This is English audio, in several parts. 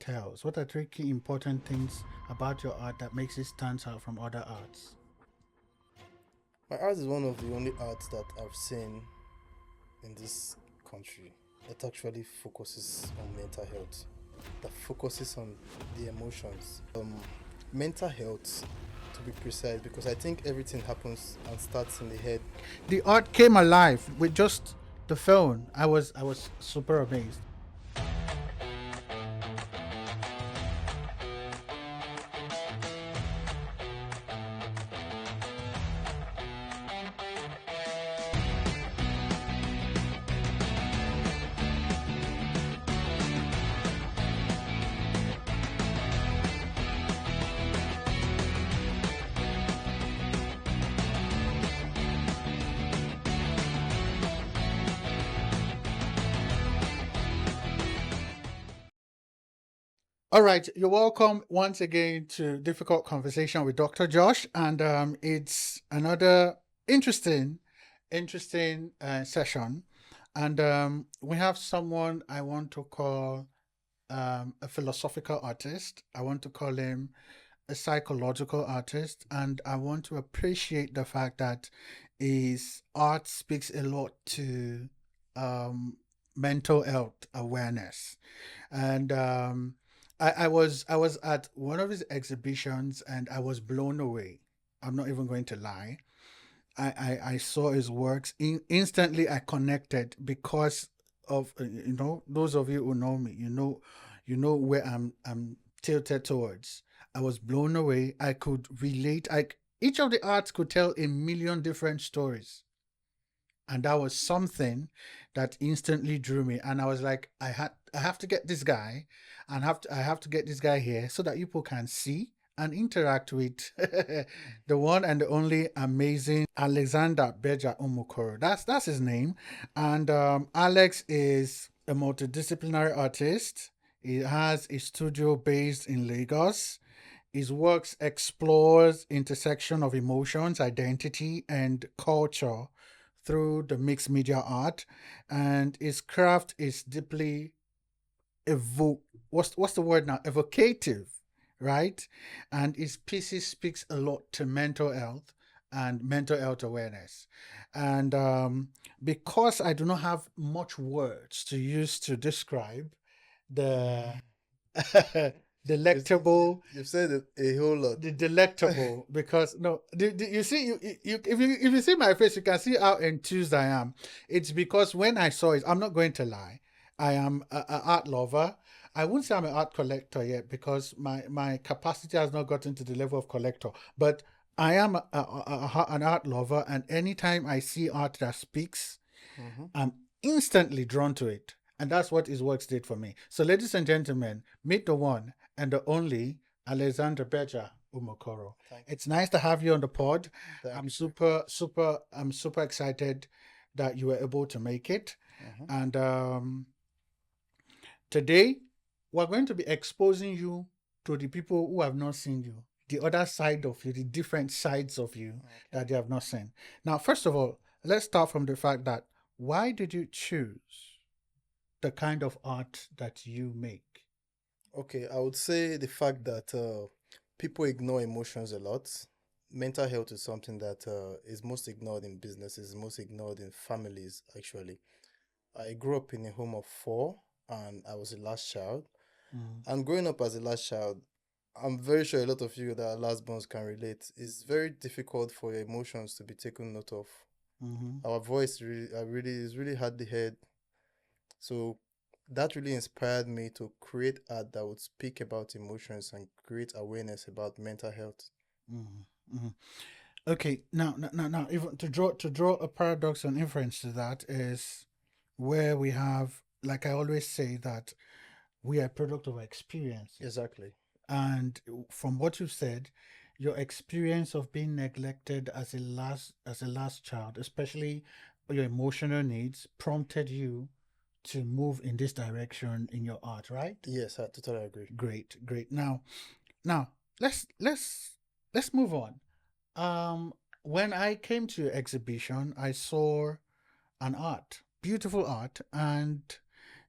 tells? What are three key important things about your art that makes it stand out from other arts? My art is one of the only arts that I've seen in this country that actually focuses on mental health, that focuses on the emotions. Mental health, to be precise, because I think everything happens and starts in the head. The art came alive with just the phone. I was super amazed. All right, you're welcome once again to Difficult Conversation with Dr. Josh, and it's another interesting, interesting session, and we have someone I want to call a philosophical artist. I want to call him a psychological artist, and I want to appreciate the fact that his art speaks a lot to um, mental health awareness, and I was at one of his exhibitions and I was blown away. I'm not even going to lie. I saw his works. Instantly I connected because of those of you who know me, you know where I'm tilted towards. I was blown away. I could relate. Each of the arts could tell a million different stories, and that was something that instantly drew me. And I was like, I have to get this guy, and I have to get this guy here so that people can see and interact with the one and the only amazing Alexander Beja Umukoro. That's his name. And Alex is a multidisciplinary artist. He has a studio based in Lagos. His works explores intersection of emotions, identity, and culture through the mixed media art, and his craft is deeply what's the word now, evocative, right? And his pieces speaks a lot to mental health and mental health awareness. And because I do not have much words to use to describe the You've, delectable you've said it a whole lot. the delectable, because no, you see, if you see my face, you can see how enthused I am. It's because when I saw it, I'm not going to lie, I am a art lover. I wouldn't say I'm an art collector yet because my capacity has not gotten to the level of collector, but I am an art lover, and anytime I see art that speaks, Mhm. I'm instantly drawn to it. And that's what his works did for me. So, ladies and gentlemen, meet the one and the only Alexander Beja Umokoro. Thank It's nice to have you on the pod. Thank I'm super excited that you were able to make it. you. Mhm. And today, we're going to be exposing you to the people who have not seen you, the other side of you, the different sides of you that they have not seen. Now, first of all, let's start from the fact that why did you choose the kind of art that you make? Okay, I would say the fact that people ignore emotions a lot. Mental health is something that is most ignored in businesses, most ignored in families, actually. I grew up in a home of four, and I was the last child. Mm, And growing up as a last child, I'm very sure a lot of you that are last borns can relate. It's very difficult for your emotions to be taken note of. mm-hmm, Our voice really is really hard to hear. So that really inspired me to create art that would speak about emotions and create awareness about mental health. mm-hmm, mm-hmm. Okay, now, even to draw a paradox and inference to that is where we have, like I always say, that we are a product of our experiences. Exactly. And from what you've said, your experience of being neglected as a last child, especially your emotional needs, prompted you to move in this direction in your art, right? Yes, I totally agree. Great, great. Now let's move on. When I came to your exhibition, I saw an art, beautiful art, and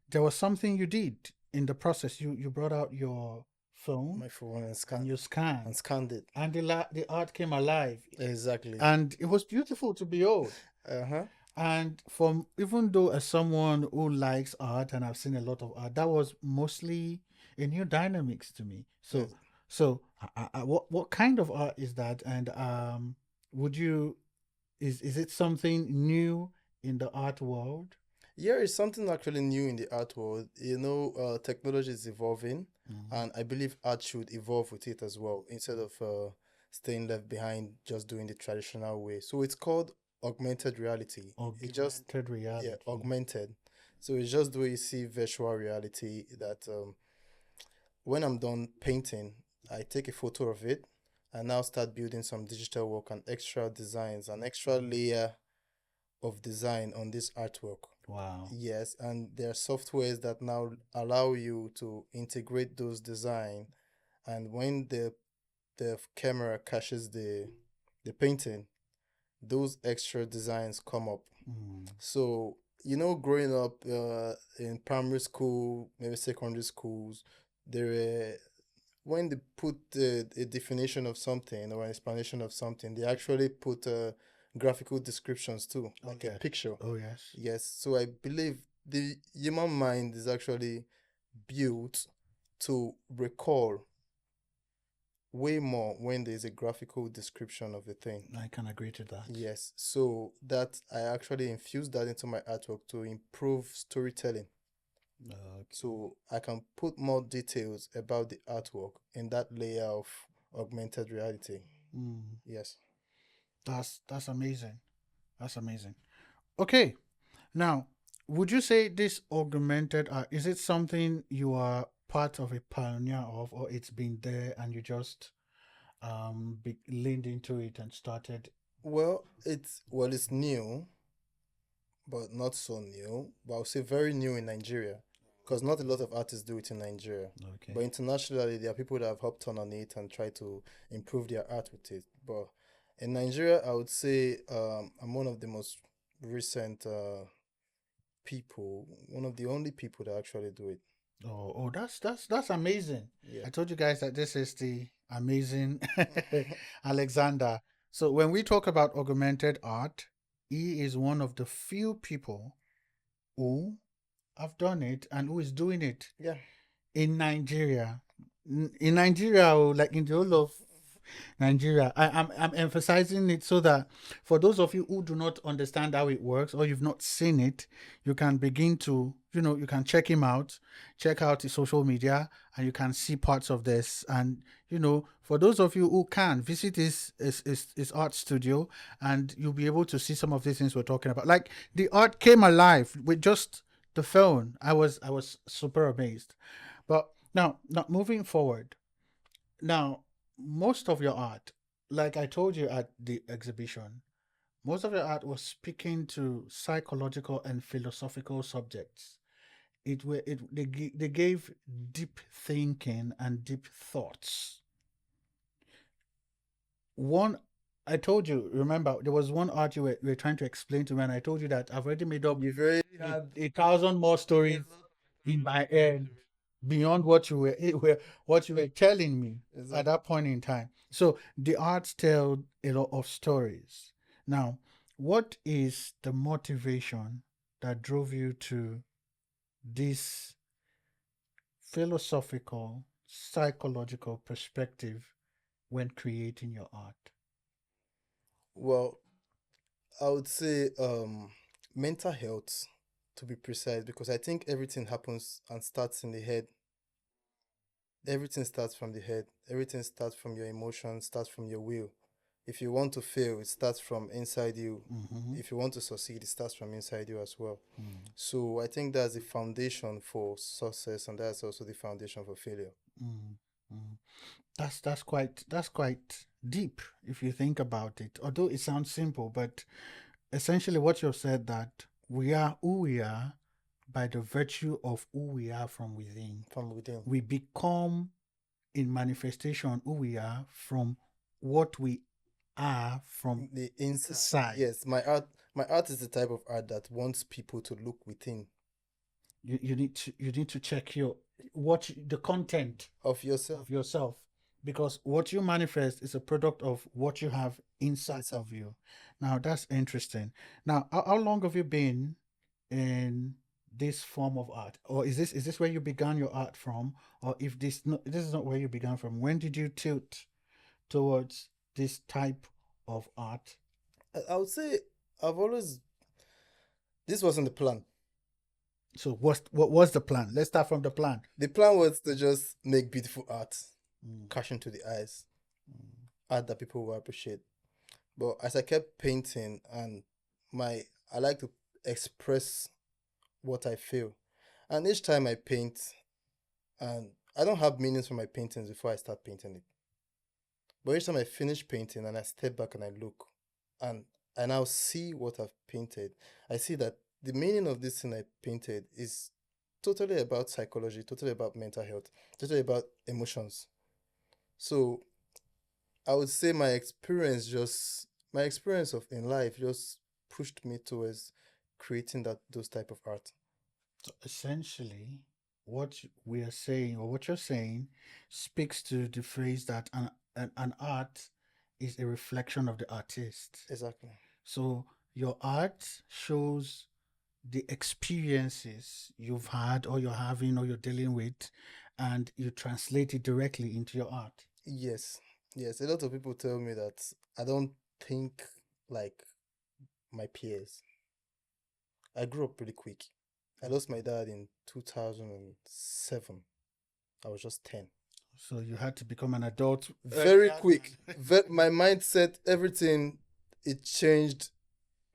there was something you did. in the process, you brought out your phone My phone and and you scanned, scanned it. and the art came alive, Exactly. and it was beautiful to behold. Uh-huh. And from even though as someone who likes art and I've seen a lot of art, that was mostly a new dynamics to me. So, Yes. what kind of art is that? And would you is it something new in the art world? Yeah, it's something actually new in the art world. Technology is evolving, Mhm. and I believe art should evolve with it as well, instead of staying left behind just doing the traditional way. So it's called augmented reality. It just, Augmented yeah, reality. augmented. So it's just the way you see virtual reality that when I'm done painting, I take a photo of it and now start building some digital work and extra designs, an extra layer of design on this artwork. Wow. Yes, and there are softwares that now allow you to integrate those design, and when the camera caches the painting, those extra designs come up. Mm. So, growing up in primary school, maybe secondary schools, there were when they put a definition of something or an explanation of something, they actually put graphical descriptions too, Oh like a yes. picture. Oh yes. Yes, so I believe the human mind is actually built to recall way more when there's a graphical description of the thing. I can agree to that. Yes, so that I actually infused that into my artwork to improve storytelling. Okay. So I can put more details about the artwork in that layer of augmented reality. Mm. Yes. That's amazing. That's amazing. Okay. Now, would you say this augmented art is it something you are part of a pioneer of, or it's been there and you just leaned into it and started? Well, it's new, but not so new. But I'll say very new in Nigeria, because not a lot of artists do it in Nigeria. But Okay. internationally, there are people that have hopped on it and try to improve their art with it. But in Nigeria, I would say I'm one of the most recent people, one of the only people that actually do it. Oh, that's amazing. Yeah. I told you guys that this is the amazing Alexander. So when we talk about augmented art, he is one of the few people who have done it and who is doing it Yeah. in Nigeria. In Nigeria, oh, like in the whole of Nigeria. I'm emphasizing it so that for those of you who do not understand how it works or you've not seen it, you can begin to, you can check him out, check out his social media, and you can see parts of this. And, for those of you who can visit his art studio, and you'll be able to see some of these things we're talking about. Like the art came alive with just the phone. I was super amazed. But now moving forward, now, most of your art, like I told you at the exhibition, most of your art was speaking to psychological and philosophical subjects. They gave deep thinking and deep thoughts. One, I told you, remember, there was one art you were trying to explain to me, and I told you that I've already made up You've already a, had a thousand more stories in my head beyond what you were telling me at exactly. that point in time. So the arts tell a lot of stories. Now, what is the motivation that drove you to this philosophical, psychological perspective when creating your art? Well, I would say mental health, to be precise, because I think everything happens and starts in the head. Everything starts from the head. Everything starts from your emotions, starts from your will. If you want to fail, it starts from inside you. Mm-hmm. If you want to succeed, it starts from inside you as well. Mm, So I think that's the foundation for success, and that's also the foundation for failure. mm, mm. That's quite deep if you think about it. Although it sounds simple, but essentially what you've said that we are who we are by the virtue of who we are from within. From within. We become in manifestation who we are from what we are from The inside. inside. Yes, my art is the type of art that wants people to look within. You need to check the content of yourself of yourself, because what you manifest is a product of what you have inside inside. of you. Now that's interesting. Now, how long have you been in this form of art, or is this where you began your art from, or if this is not where you began from, when did you tilt towards this type of art? I would say I've always, this wasn't the plan. So what was the plan? Let's start from the plan. The plan was to just make beautiful art, Mm, cash into the eyes, mm, art that people will appreciate. But as I kept painting and my, I like to express what I feel. And each time I paint, and I don't have meanings for my paintings before I start painting it. But each time I finish painting and I step back and I look and I now see what I've painted, I see that the meaning of this thing I painted is totally about psychology, totally about mental health, totally about emotions. So I would say my experience of in life just pushed me towards creating those type of art. so essentially, what we are saying, or what you're saying, speaks to the phrase that an art is a reflection of the artist. Exactly. So your art shows the experiences you've had, or you're having, or you're dealing with, and you translate it directly into your art. Yes. Yes. A lot of people tell me that I don't think like my peers. I grew up pretty quick. I lost my dad in 2007. I was just 10. So you had to become an adult Very earlier quick. than. My mindset, everything, it changed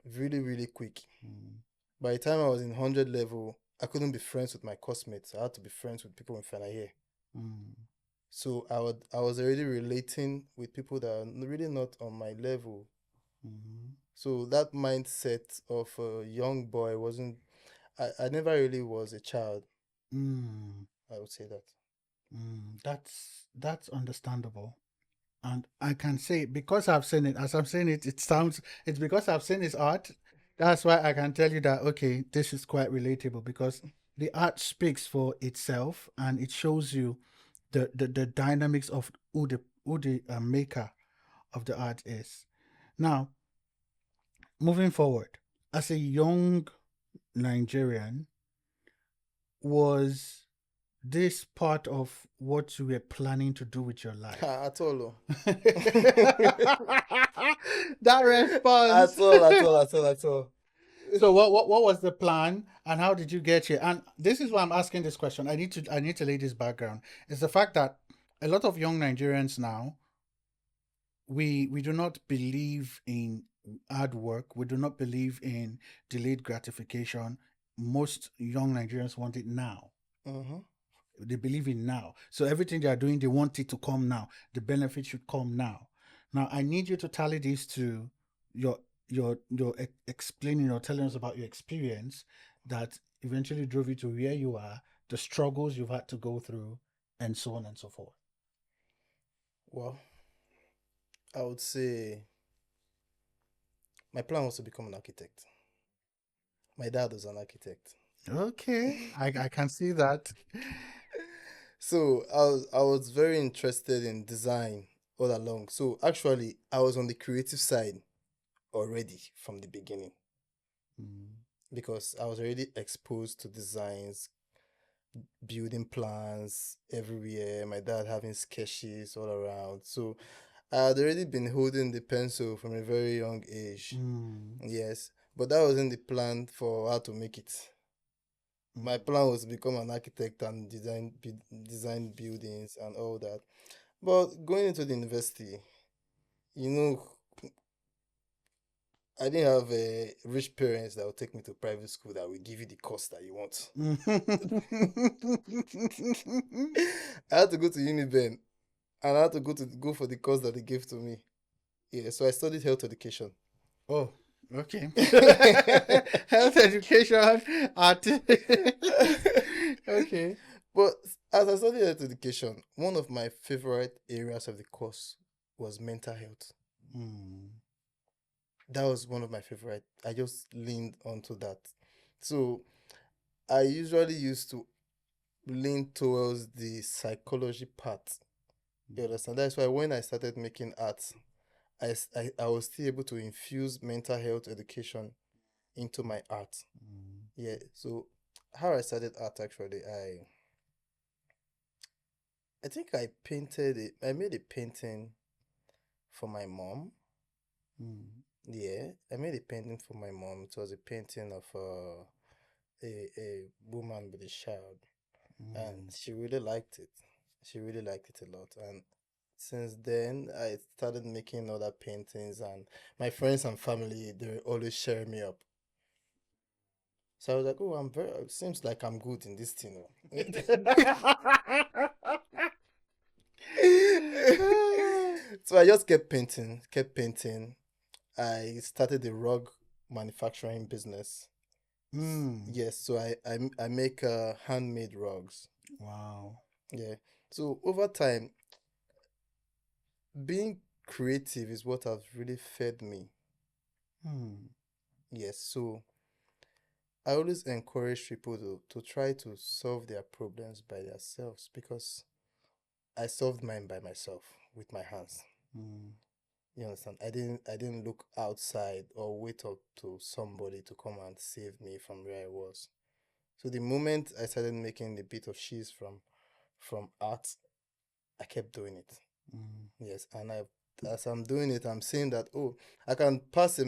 really, really quick. Mm, By the time I was in 100 level, I couldn't be friends with my classmates. I had to be friends with people in final year. mm, So I was already relating with people that are really not on my level. mm, So that mindset of a young boy wasn't, I never really was a child, mm, I would say that. that's understandable. And I can say, because I've seen it, as I'm saying it, it's because I've seen his art. That's why I can tell you that, okay, this is quite relatable, because the art speaks for itself, and it shows you the dynamics of who the maker of the art is. Now, moving forward, as a young Nigerian, was this part of what you were planning to do with your life? At all. Oh. That response. At all, at all, at all, at all. So what was the plan, and how did you get here? And this is why I'm asking this question. I need to lay this background. It's the fact that a lot of young Nigerians now, we do not believe in hard work. We do not believe in delayed gratification. Most young Nigerians want it now. Mm-hmm. They believe in now. So everything they are doing, they want it to come now. The benefit should come now. Now I need you to tally this to your explaining or telling us about your experience that eventually drove you to where you are, the struggles you've had to go through, and so on and so forth. Well, I would say my plan was to become an architect. My dad was an architect. Okay, I can see that. So I was very interested in design all along. So actually I was on the creative side already from the beginning Mm, because I was already exposed to designs, building plans everywhere, my dad having sketches all around. So I had already been holding the pencil from a very young age. mm, Yes, but that wasn't the plan for how to make it. My mm, plan was to become an architect and design buildings and all that. But going into the university, you know, I didn't have rich parents that would take me to private school that will give you the course that you want. I had to go to Uniben and I had to go for the course that they gave to me. Yeah, so I studied health education. Oh, okay. Health education, art. Okay. But as I studied health education, one of my favorite areas of the course was mental health. Mm, That was one of my favorite. I just leaned onto that. So I usually used to lean towards the psychology part. You understand? That's why when I started making art, I was still able to infuse mental health education into my art. Yeah. So how I started art actually, I think I painted it. I made a painting for my mom. Yeah, I made a painting for my mom. It was a painting of a woman with a child, and she really liked it. She really liked it a lot, and since then I started making other paintings, and my friends and family they were always sharing me up. So I was like, oh, I'm very. It seems like I'm good in this thing. So I just kept painting. I started a rug manufacturing business. Yes, so I make handmade rugs. Wow. Yeah. So over time, being creative is what has really fed me. Yes, so I always encourage people to try to solve their problems by themselves because I solved mine by myself with my hands. You understand? I didn't look outside or wait up to somebody to come and save me from where I was. So the moment I started making a bit of cheese from art, I kept doing it. Yes, and as I'm doing it, I'm seeing that oh, I can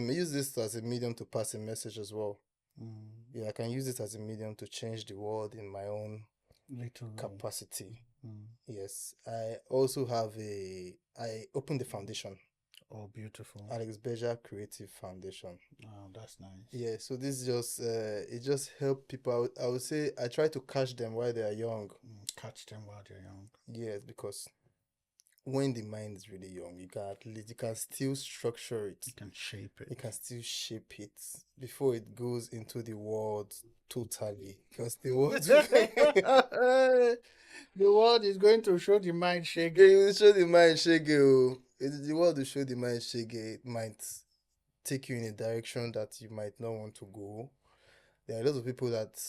use this as a medium to pass a message as well. Yeah, I can use it as a medium to change the world in my own Little way. capacity. Yes, I opened the foundation, Oh, beautiful. Beja Creative Foundation. Oh, that's nice. Yeah, so this just it just help people. I would say I try to catch them while they are young. Catch them while they're young. Yes, because when the mind is really young, you can still structure it. You can shape it. You can still shape it before it goes into the world totally. Because the world the world is going to show the mind shake. it will show the mind shake. The world will show the mind shake. It might take you in a direction that you might not want to go. There are a lot of people that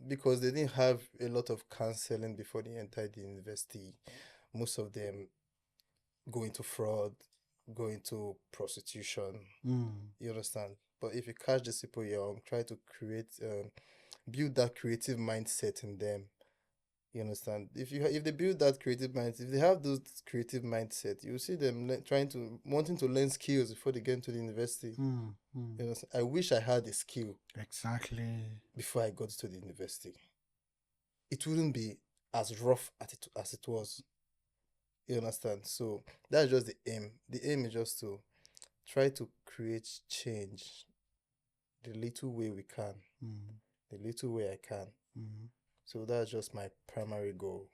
because they didn't have a lot of counseling before they entered the university, most of them go into fraud, go into prostitution. You understand? But if you catch these people young, try to build that creative mindset in them. You understand? If they build that creative mindset, if they have those creative mindset, you see them wanting to learn skills before they get into the university. You understand? I wish I had a skill Exactly. before I got to the university. It wouldn't be as rough as it was. You understand? So that's just the aim. The aim is just to try to create change the little way we can, the little way I can. So that's just my primary goal.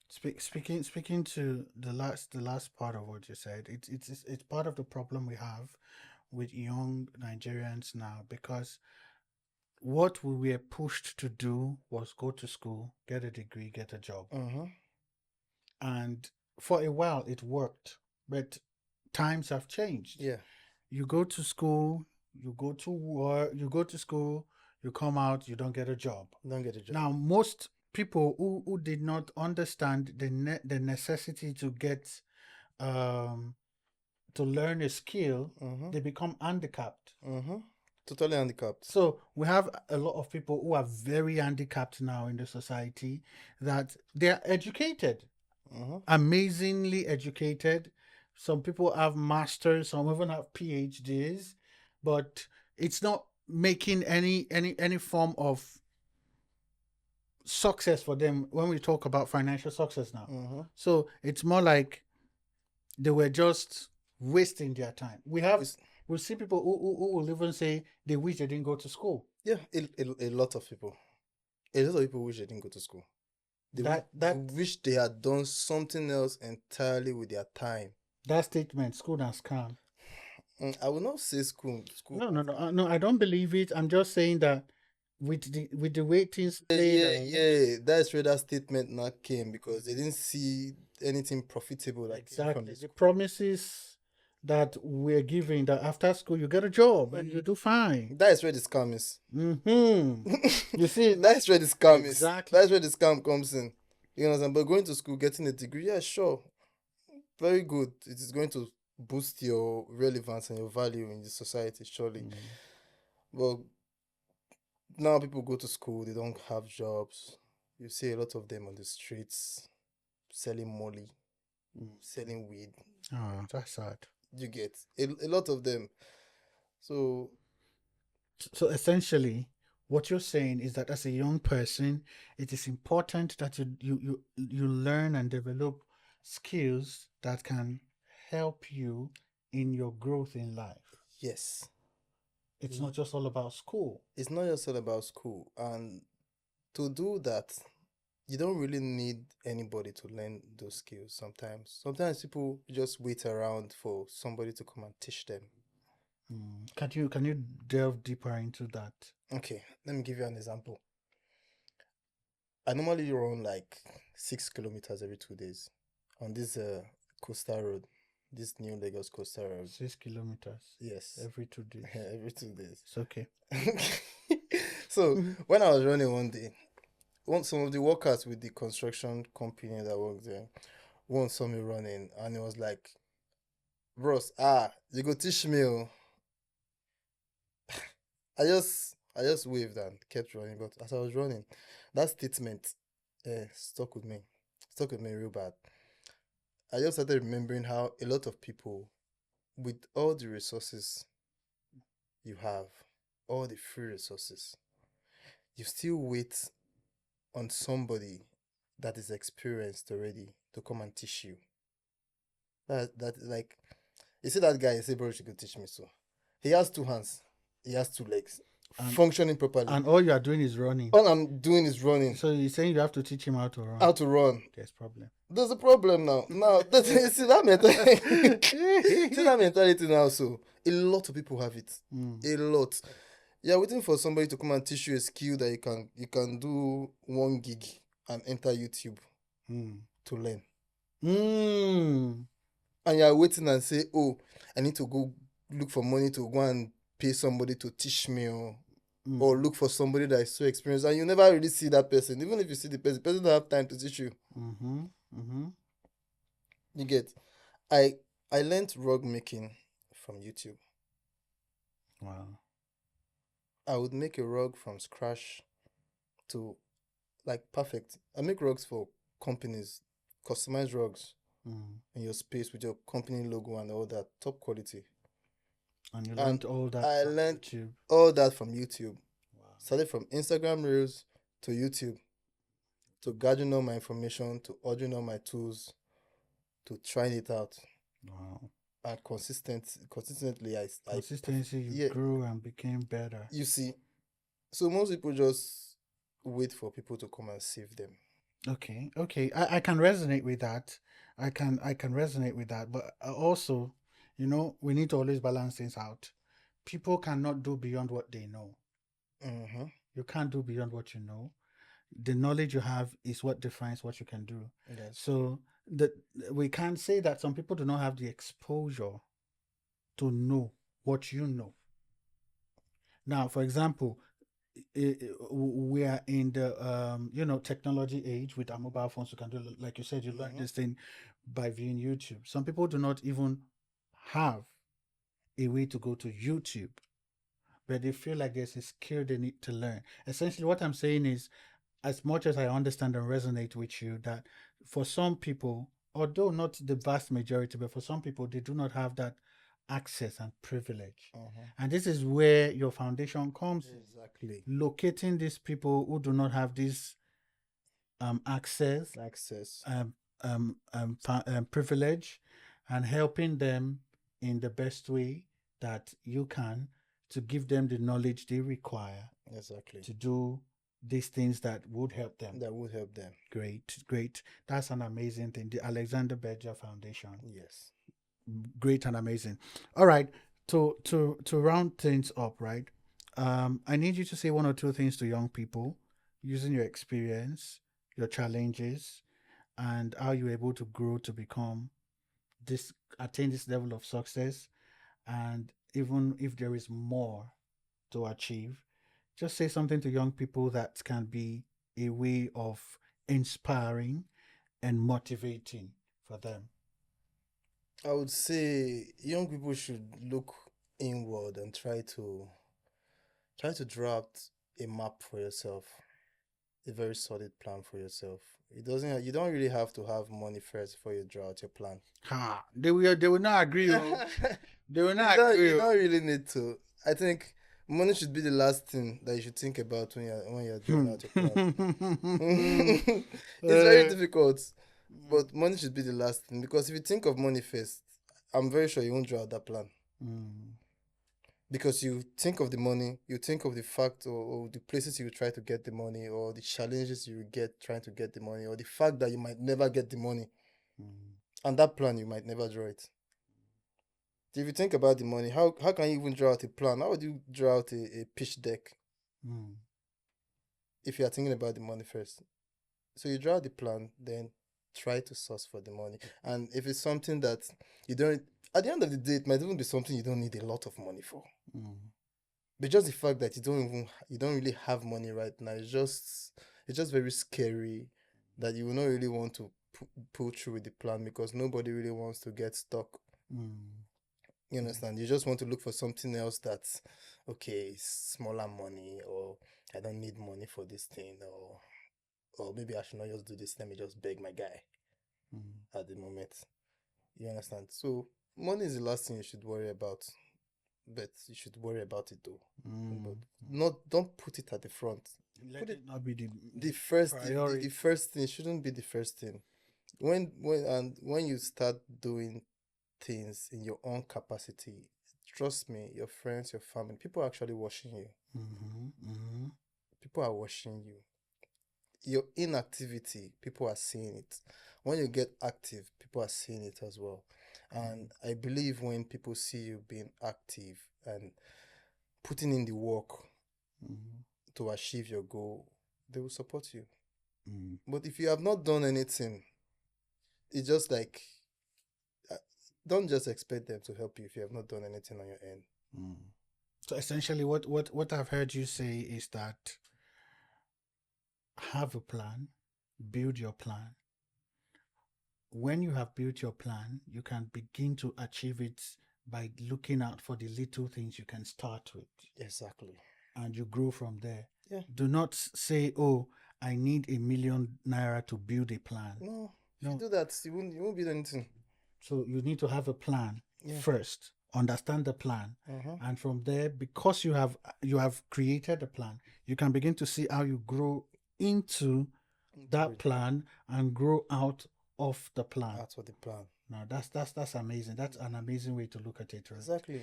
Speaking to the last part of what you said, it's part of the problem we have with young Nigerians now because what we were pushed to do was go to school, get a degree, get a job. And for a while it worked, but times have changed. Yeah. You go to school, you go to work, you go to school, you come out, you don't get a job. Don't get a job. Now, most people who did not understand the necessity to get to learn a skill, they become handicapped. Totally handicapped. So we have a lot of people who are very handicapped now in the society that they're educated, amazingly educated. Some people have masters, some even have PhDs, but it's not making any form of success for them when we talk about financial success now. So it's more like they were just wasting their time. We see people who will even say they wish they didn't go to school. Yeah, a lot of people. A lot of people wish they didn't go to school. They wish they had done something else entirely with their time. That statement, school and scam. I will not say school. No, I don't believe it. I'm just saying that with the way things played. Yeah, that's where that statement not came because they didn't see anything profitable. Exactly. The promises that we're giving, that after school you get a job and you do fine. That is where the scam is. You see, That's where the scam is. exactly. That's where the scam comes in. You know what I'm saying? But going to school, getting a degree, yeah, sure. Very good. It is going to boost your relevance and your value in the society, surely. But now people go to school, they don't have jobs. You see a lot of them on the streets selling molly, selling weed. Oh, that's sad. You get a lot of them. So So essentially, what you're saying is that as a young person, it is important that you learn and develop skills that can help you in your growth in life. yes, It's not just all about school. it's not just all about school. And to do that, you don't really need anybody to learn those skills sometimes. Sometimes people just wait around for somebody to come and teach them. Can you delve deeper into that? Okay, let me give you an example. I normally run like 6 kilometers every 2 days on this coastal road, this new Lagos coastal road. 6 kilometers Yes, every 2 days. every 2 days. It's okay. So when I was running one day, some of the workers with the construction company that worked there, one saw me running and he was like, "Bros, you go teach me." Oh." I just waved and kept running. But as I was running, that statement stuck with me. Stuck with me real bad. I just started remembering how a lot of people, with all the resources you have, all the free resources, you still wait on somebody that is experienced already to come and teach you. That like, you see that guy, you say, "Bro, you could teach me." So he has 2 hands, he has 2 legs, functioning properly. And all you are doing is running. All I'm doing is running. So you're saying you have to teach him how to run? How to run. There's problem. There's a problem now. Now, see that mentality. See that mentality now. So a lot of people have it. A lot. You're waiting for somebody to come and teach you a skill that you can do 1 gig and enter YouTube to learn. And you're waiting and say, "Oh, I need to go look for money to go and pay somebody to teach me," or look for somebody that is so experienced, and you never really see that person. Even if you see the person don't have time to teach you. You get? I learned rug making from YouTube. Wow. I would make a rug from scratch to like perfect. I make rugs for companies, customized rugs in your space with your company logo and all that, top quality. And you learned all that I from learned YouTube. all that from YouTube. Wow. Started from Instagram Reels to YouTube, to gathering all my information, to ordering all my tools, to trying it out. Wow. And consistently, Consistency, you grew and became better. You see, so most people just wait for people to come and save them. Okay. I can resonate with that. I can resonate with that. But also, we need to always balance things out. People cannot do beyond what they know. You can't do beyond what you know. The knowledge you have is what defines what you can do. Yes. So we can't say that some people do not have the exposure to know what you know. Now, for example, we are in the technology age with our mobile phones. You can do, like you said, you learn this thing by viewing YouTube. Some people do not even have a way to go to YouTube, but they feel like there's a skill they need to learn. Essentially, what I'm saying is, as much as I understand and resonate with you, that for some people, although not the vast majority, but for some people, they do not have that access and privilege. And this is where your foundation comes. Exactly. Locating these people who do not have this access, privilege, and helping them in the best way that you can, to give them the knowledge they require to do these things that would help them. Great. That's an amazing thing. The Alexander Beja Foundation. Yes. Great and amazing. All right. To round things up, right? I need you to say one or two things to young people using your experience, your challenges, and how you're able to grow to become this attain this level of success, and even if there is more to achieve, just say something to young people that can be a way of inspiring and motivating for them. I would say young people should look inward and try to draft a map for yourself, a very solid plan for yourself. It doesn't. You don't really have to have money first before you draw out your plan. Ha! They will not agree. Oh. They will not agree. You Oh. don't really need to. I think money should be the last thing that you should think about when you're drawing out your plan. It's very difficult, but money should be the last thing, because if you think of money first, I'm very sure you won't draw out that plan. Because you think of the money, you think of the fact, or the places you try to get the money, or the challenges you get trying to get the money, or the fact that you might never get the money, and that plan you might never draw it. If you think about the money, how can you even draw out a plan? How would you draw out a pitch deck if you are thinking about the money first? So you draw the plan, then try to source for the money. And if it's something that you don't, at the end of the day, it might even be something you don't need a lot of money for. But just the fact that you don't really have money right now, it's just very scary that you will not really want to pull through with the plan, because nobody really wants to get stuck. You understand? You just want to look for something else that's okay, smaller money, or I don't need money for this thing, or maybe I should not just do this. Let me just beg my guy at the moment. You understand? So money is the last thing you should worry about, but you should worry about it though. But don't put it at the front. Let it not be the first priority. the first thing shouldn't be the first thing. When you start doing things in your own capacity, trust me, your friends, your family, people are actually watching you. People are watching you. Your inactivity, people are seeing it. When you get active, people are seeing it as well. And I believe when people see you being active and putting in the work to achieve your goal, they will support you. But if you have not done anything, it's just like, don't just expect them to help you if you have not done anything on your end. So essentially, what I've heard you say is that have a plan, build your plan. When you have built your plan, you can begin to achieve it by looking out for the little things you can start with. Exactly. And you grow from there. Yeah. Do not say, oh, I need ₦1 million to build a plan. No. If you do that, you won't build anything. So you need to have a plan first. Understand the plan, and from there, because you have created a plan, you can begin to see how you grow into that plan and grow out of the plan. That's what the plan. Now that's amazing. That's an amazing way to look at it, right? Exactly.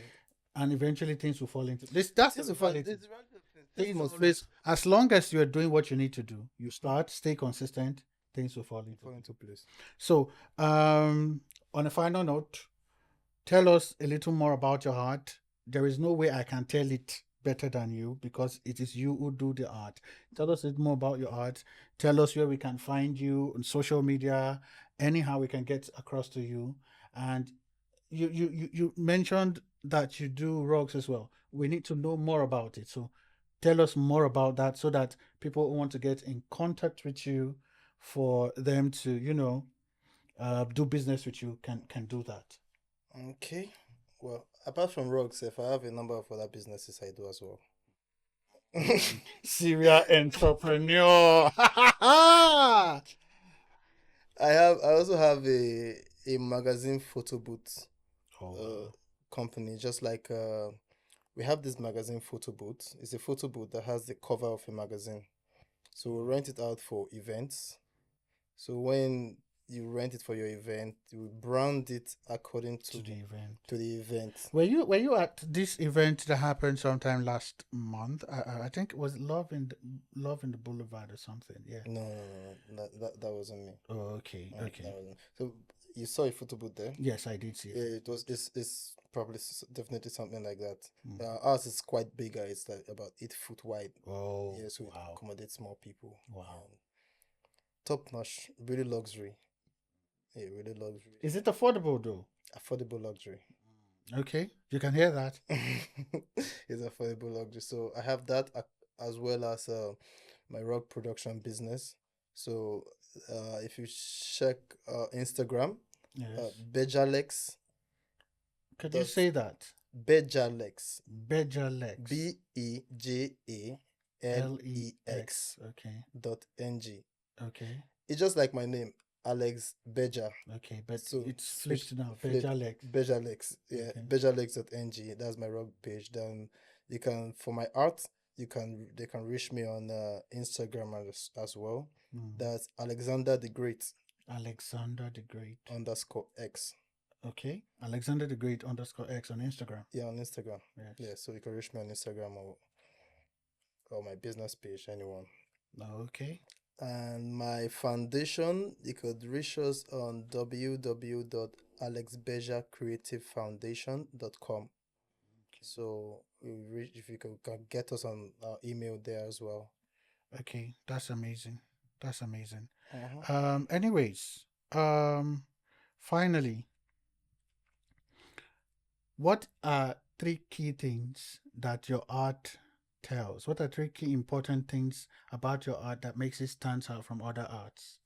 And eventually things will fall into this. That's the reality. As long as you're doing what you need to do, you start, stay consistent, things will fall into place. So, on a final note, tell us a little more about your art. There is no way I can tell it better than you, because it is you who do the art. Tell us a little more about your art. Tell us where we can find you on social media, anyhow we can get across to you. And you mentioned that you do rugs as well. We need to know more about it. So tell us more about that, so that people who want to get in contact with you, for them to do business with you, can do that. Okay. Well, apart from rugs, if I have a number of other businesses I do as well. Serial entrepreneur. I also have a magazine photo booth company. Just like we have this magazine photo booth. It's a photo booth that has the cover of a magazine. So we rent it out for events. So when you rent it for your event, you brand it according to the event. Were you at this event that happened sometime last month? I think it was Love in the Boulevard or something. Yeah. No, that wasn't me. Oh, okay. Okay. So you saw a photo booth there? Yes, I did see it. Yeah, it's probably definitely something like that. Ours is quite bigger. It's like about 8 foot wide. Oh, yeah, so it accommodates more people. Wow. Top notch, really luxury. a really luxury, Is it affordable though? affordable luxury. Okay, you can hear that. It's affordable luxury. So I have that as well as my rock production business. So if you check Instagram, Yes. Bejalex Could you dot say that? Bejalex, Beja Lex. Bejalex Lex. Okay. .ng. Okay. It's just like my name, Alex Beja. Okay. But So it's switch flipped now. flip Beja Lex. Bejalex, yeah, Okay. Bejalex.ng. That's my rock page. Then you can, for my art, they can reach me on Instagram as well. That's Alexander the Great Alexander the Great. underscore X. Okay. Alexander the Great underscore X on Instagram. Yeah, on Instagram. Yes. Yeah, so you can reach me on Instagram or my business page, anyone. Okay. And my foundation, you could reach us on www.alexbejacreativefoundation.com. So if you can get us on our email there as well. Okay. That's amazing. That's amazing. Uh-huh. Anyways, finally, what are three key things that your art tells? What are three key important things about your art that makes it stand out from other arts?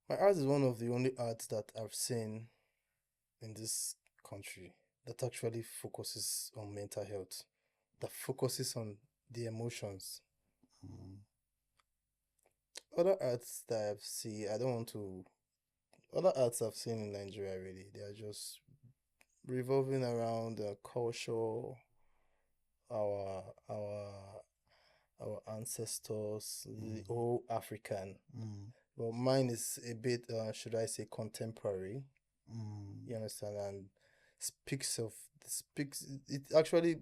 My art is one of the only arts that I've seen in this country that actually focuses on mental health, that focuses on the emotions. Other arts that I've seen, I don't want to. Other arts I've seen in Nigeria, really, they are just revolving around culture, our our our ancestors, the whole African. Well, mine is a bit, should I say, contemporary. You understand? And speaks. It actually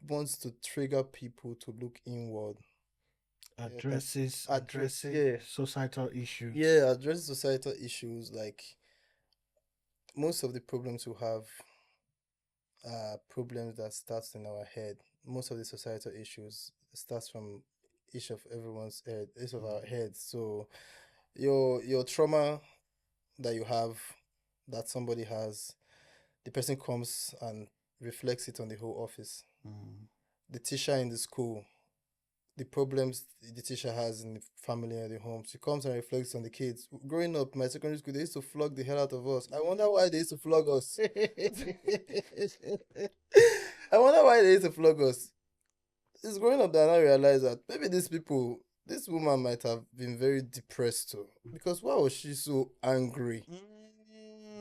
wants to trigger people to look inward. Addresses Yeah, societal issues. yeah, address societal issues. Like most of the problems we have are problems that starts in our head. Most of the societal issues starts from each of everyone's head, each of our heads. So your trauma that you have, that somebody has, the person comes and reflects it on the whole office. The teacher in the school, the problems the teacher has in the family and the home, she comes and reflects on the kids. Growing up, my secondary school, they used to flog the hell out of us. I wonder why they used to flog us. I wonder why they used to flog us. It's growing up that I realize that maybe these people, this woman might have been very depressed too. Because why was she so angry?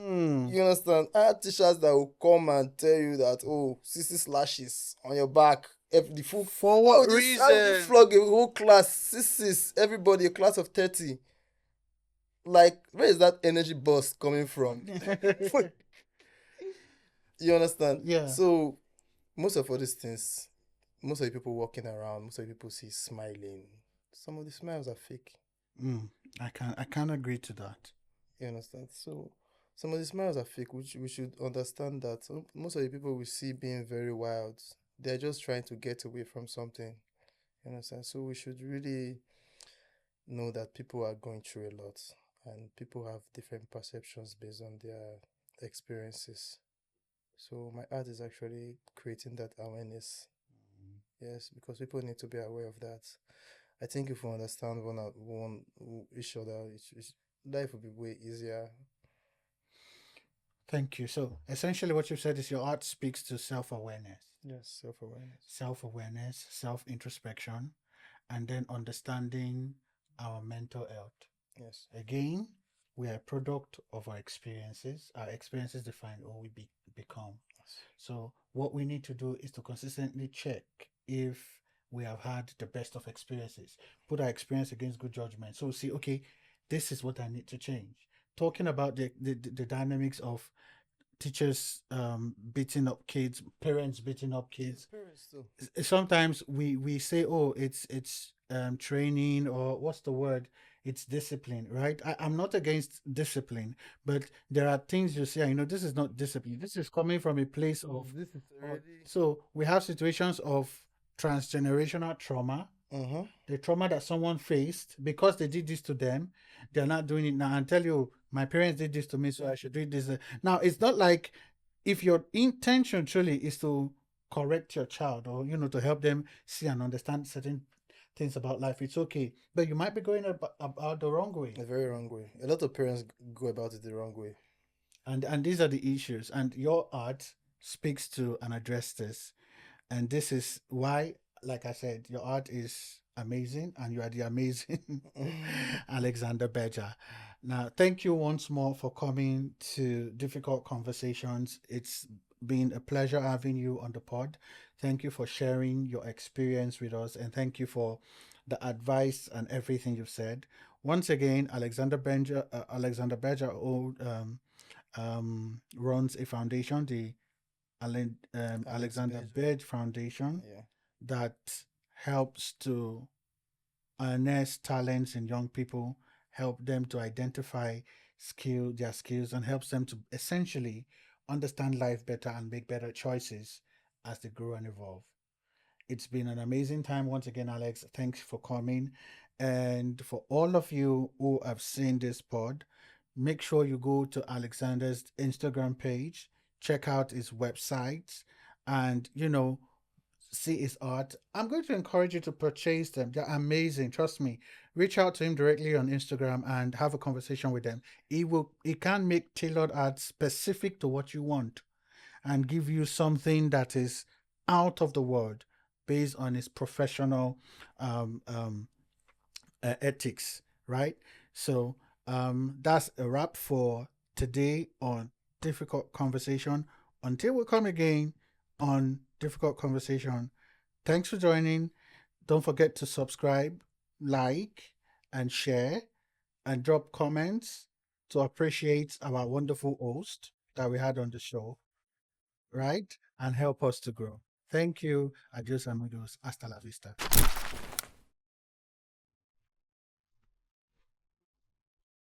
You understand? I had teachers that will come and tell you that, oh, 60 slashes on your back. The full, For what how would you reason? flog a whole class? 60s, everybody, a class of 30. Like, where is that energy burst coming from? You understand? Yeah. So, most of all these things, most of the people walking around, most of the people see smiling. Some of the smiles are fake. I can't agree to that. You understand? So some of the smiles are fake, which we should understand that most of the people we see being very wild, they're just trying to get away from something. You understand? So we should really know that people are going through a lot and people have different perceptions based on their experiences. So my art is actually creating that awareness. Yes, because people need to be aware of that. I think if we understand one each other, life will be way easier. Thank you. So essentially what you've said is your art speaks to self-awareness. Yes, self-awareness. Self-awareness, self-introspection, and then understanding our mental health. Yes. Again, we are a product of our experiences. Our experiences define who we become. Yes. So what we need to do is to consistently check if we have had the best of experiences, put our experience against good judgment. So see, okay, this is what I need to change. Talking about the dynamics of teachers beating up kids, parents beating up kids. Parents too. Sometimes we say, oh, it's training, or what's the word? It's discipline, right? I'm not against discipline, but there are things you say, this is not discipline. This is coming from a place of This is already. so we have situations of transgenerational trauma, Mm-hmm. the trauma that someone faced because they did this to them. they're not doing it now and tell you, my parents did this to me, so I should do this. Now, it's not like if your intention truly is to correct your child or, to help them see and understand certain things about life, it's okay. But you might be going about the wrong way. A very wrong way. A lot of parents go about it the wrong way. And these are the issues. And your art speaks to and address this. And this is why, like I said, your art is amazing and you are the amazing Alexander Beja. Now, thank you once more for coming to Difficult Conversations. It's been a pleasure having you on the pod. Thank you for sharing your experience with us and thank you for the advice and everything you've said. Once again, Alexander Beja runs a foundation, the Alex Alexander Beja. Bird Foundation, Yeah. that helps to harness talents in young people, help them to identify their skills, and helps them to essentially understand life better and make better choices as they grow and evolve. It's been an amazing time once again, Alex. Thanks for coming. And for all of you who have seen this pod, make sure you go to Alexander's Instagram page, check out his website, and see his art. I'm going to encourage you to purchase them. They're amazing. Trust me. Reach out to him directly on Instagram and have a conversation with them. He can make tailored art specific to what you want and give you something that is out of the world based on his professional um, um, ethics, right? So that's a wrap for today on Difficult Conversation. Until we come again on Difficult Conversation, thanks for joining. Don't forget to subscribe, like, and share, and drop comments to appreciate our wonderful host that we had on the show, right? And help us to grow. Thank you. Adios, amigos. Hasta la vista.